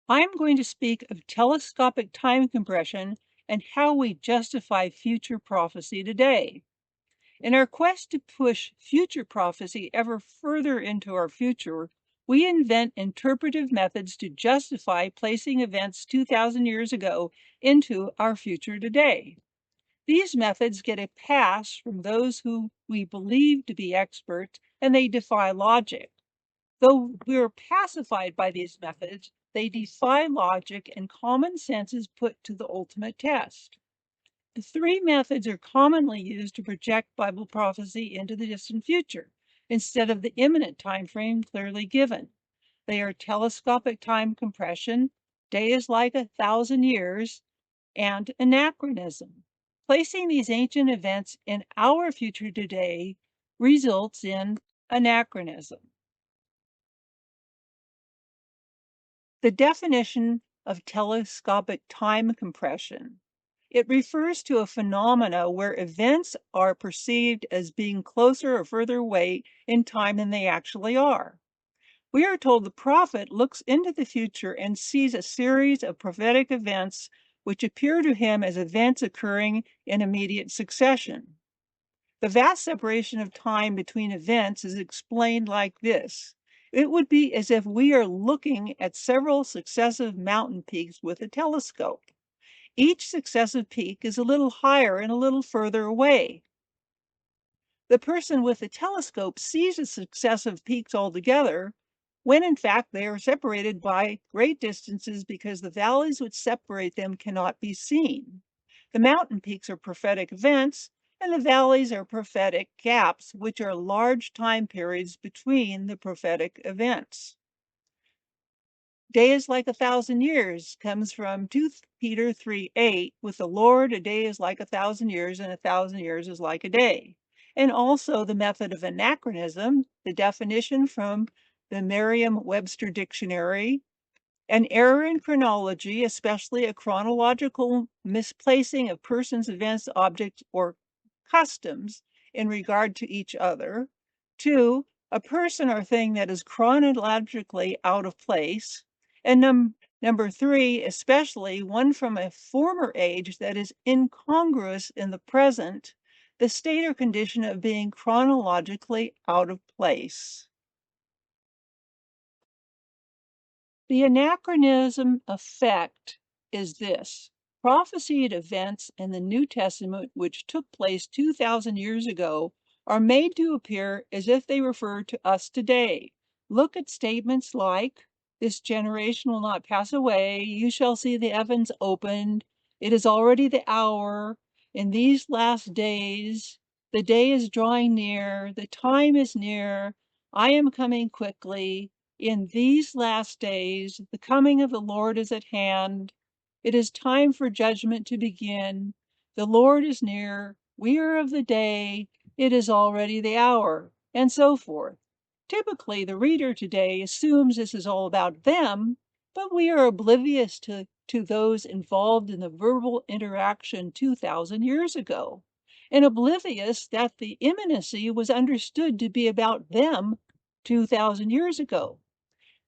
I'm going to speak of telescopic time compression and how we justify future prophecy today. In our quest to push future prophecy ever further into our future, we invent interpretive methods to justify placing events 2,000 years ago into our future today. These methods get a pass from those who we believe to be experts, and they defy logic. Though we are pacified by these methods, they defy logic, and common sense is put to the ultimate test. The three methods are commonly used to project Bible prophecy into the distant future, instead of the imminent time frame clearly given. They are telescopic time compression, day is like 1,000 years, and anachronism. Placing these ancient events in our future today results in anachronism. The definition of telescopic time compression. It refers to a phenomena where events are perceived as being closer or further away in time than they actually are. We are told the prophet looks into the future and sees a series of prophetic events which appear to him as events occurring in immediate succession. The vast separation of time between events is explained like this. It would be as if we are looking at several successive mountain peaks with a telescope. Each successive peak is a little higher and a little further away. The person with the telescope sees the successive peaks all together, when in fact they are separated by great distances because the valleys which separate them cannot be seen. The mountain peaks are prophetic events, and the valleys are prophetic gaps, which are large time periods between the prophetic events. Day is like 1,000 years comes from 2 Peter 3:8. With the Lord, a day is like 1,000 years, and 1,000 years is like a day. And also the method of anachronism, the definition from the Merriam-Webster Dictionary. An error in chronology, especially a chronological misplacing of persons, events, objects, or customs in regard to each other. 2, a person or thing that is chronologically out of place. And number 3, especially one from a former age that is incongruous in the present, the state or condition of being chronologically out of place. The anachronism effect is this. Prophesied events in the New Testament which took place 2,000 years ago are made to appear as if they refer to us today. Look at statements like, this generation will not pass away, you shall see the heavens opened, it is already the hour, in these last days, the day is drawing near, the time is near, I am coming quickly. In these last days, the coming of the Lord is at hand. It is time for judgment to begin. The Lord is near. We are of the day. It is already the hour, and so forth. Typically, the reader today assumes this is all about them, but we are oblivious to those involved in the verbal interaction 2,000 years ago, and oblivious that the imminency was understood to be about them 2,000 years ago.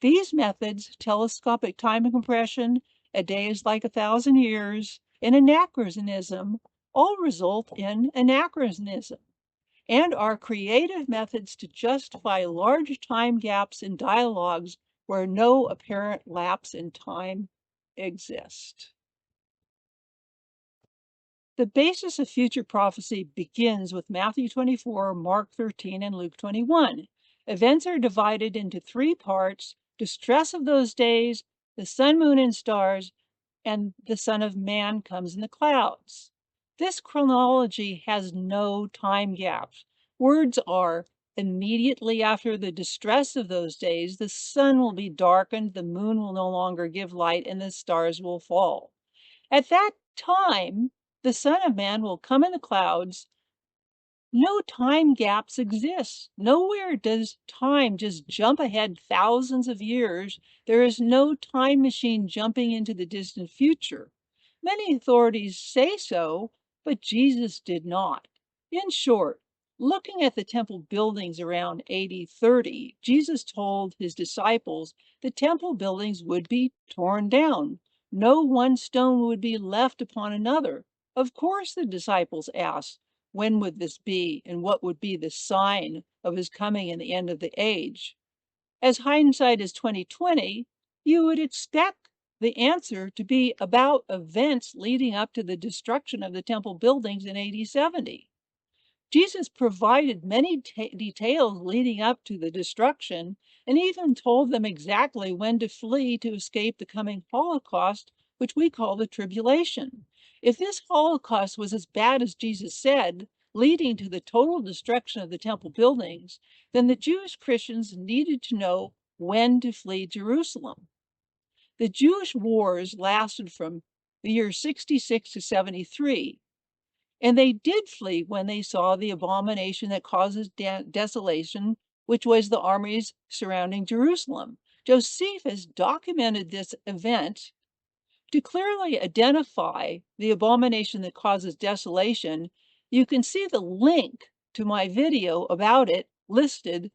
These methods, telescopic time compression, a day is like 1,000 years, and anachronism, all result in anachronism and are creative methods to justify large time gaps in dialogues where no apparent lapse in time exists. The basis of future prophecy begins with Matthew 24, Mark 13, and Luke 21. Events are divided into three parts: distress of those days, the sun, moon, and stars, and the Son of Man comes in the clouds. This chronology has no time gaps. Words are, immediately after the distress of those days, the sun will be darkened, the moon will no longer give light, and the stars will fall. At that time, the Son of Man will come in the clouds. No time gaps exist. Nowhere does time just jump ahead thousands of years. There is no time machine jumping into the distant future. Many authorities say so, but Jesus did not. In short, Looking at the temple buildings around AD 30, Jesus told his disciples the temple buildings would be torn down. No one stone would be left upon another. Of course, the disciples asked, when would this be, and what would be the sign of his coming and the end of the age? As hindsight is 2020, you would expect the answer to be about events leading up to the destruction of the temple buildings in AD 70. Jesus provided many details leading up to the destruction and even told them exactly when to flee to escape the coming Holocaust, which we call the tribulation. If this Holocaust was as bad as Jesus said, leading to the total destruction of the temple buildings, then the Jewish Christians needed to know when to flee Jerusalem. The Jewish wars lasted from the year 66 to 73. And they did flee when they saw the abomination that causes desolation, which was the armies surrounding Jerusalem. Josephus documented this event to clearly identify the abomination that causes desolation. You can see the link to my video about it listed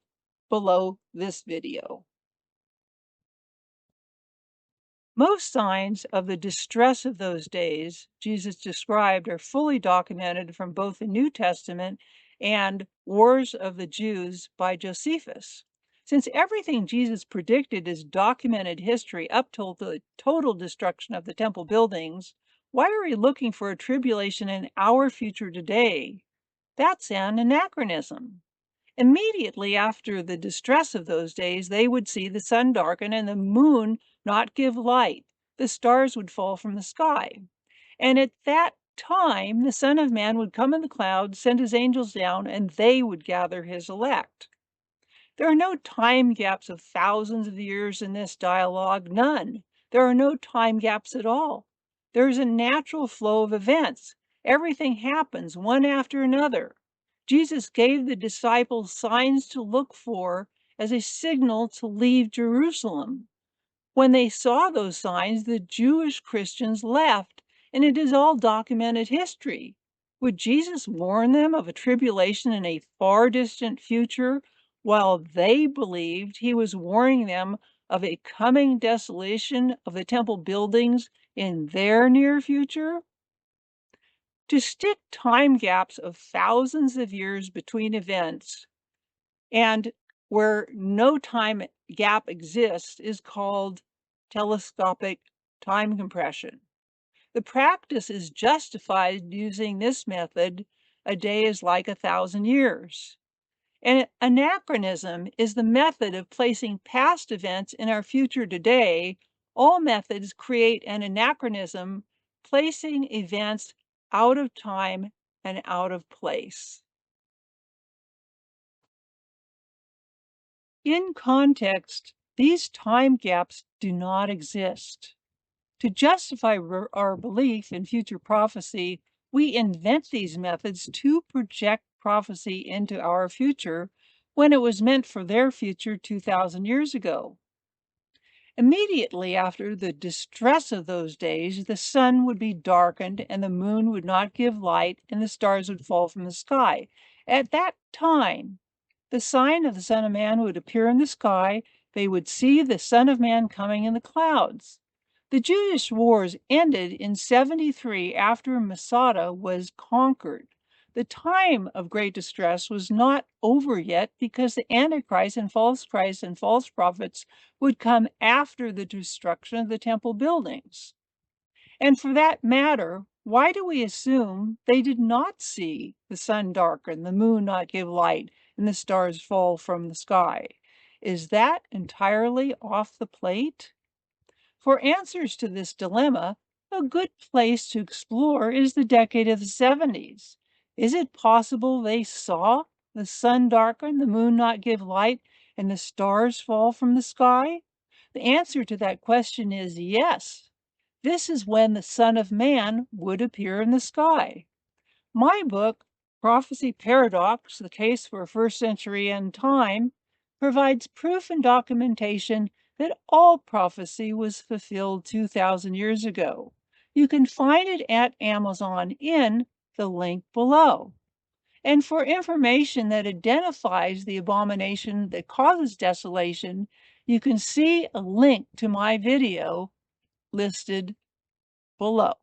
below this video. Most signs of the distress of those days Jesus described are fully documented from both the New Testament and Wars of the Jews by Josephus. Since everything Jesus predicted is documented history up till the total destruction of the temple buildings, why are we looking for a tribulation in our future today? That's an anachronism. Immediately after the distress of those days, they would see the sun darken and the moon not give light. The stars would fall from the sky. And at that time, the Son of Man would come in the clouds, send his angels down, and they would gather his elect. There are no time gaps of thousands of years in this dialogue, none. There are no time gaps at all. There is a natural flow of events. Everything happens one after another. Jesus gave the disciples signs to look for as a signal to leave Jerusalem. When they saw those signs, the Jewish Christians left, and it is all documented history. Would Jesus warn them of a tribulation in a far distant future while they believed he was warning them of a coming desolation of the temple buildings in their near future? To stick time gaps of thousands of years between events and where no time gap exists is called telescopic time compression. The practice is justified using this method. A day is like 1,000 years. And anachronism is the method of placing past events in our future today. All methods create an anachronism, placing events out of time and out of place. In context, these time gaps do not exist. To justify our belief in future prophecy, we invent these methods to project prophecy into our future when it was meant for their future 2,000 years ago. Immediately after the distress of those days, the sun would be darkened and the moon would not give light and the stars would fall from the sky. At that time, the sign of the Son of Man would appear in the sky. They would see the Son of Man coming in the clouds. The Jewish wars ended in 73 after Masada was conquered. The time of great distress was not over yet because the Antichrist and false Christ and false prophets would come after the destruction of the temple buildings. And for that matter, why do we assume they did not see the sun darken, the moon not give light, and the stars fall from the sky? Is that entirely off the plate? For answers to this dilemma, a good place to explore is the decade of the 70s. Is it possible they saw the sun darken, the moon not give light, and the stars fall from the sky? The answer to that question is yes. This is when the Son of Man would appear in the sky. My book, Prophecy Paradox, The Case for a First Century End Time, provides proof and documentation that all prophecy was fulfilled 2,000 years ago. You can find it at Amazon in the link below. And for information that identifies the abomination that causes desolation, you can see a link to my video listed below.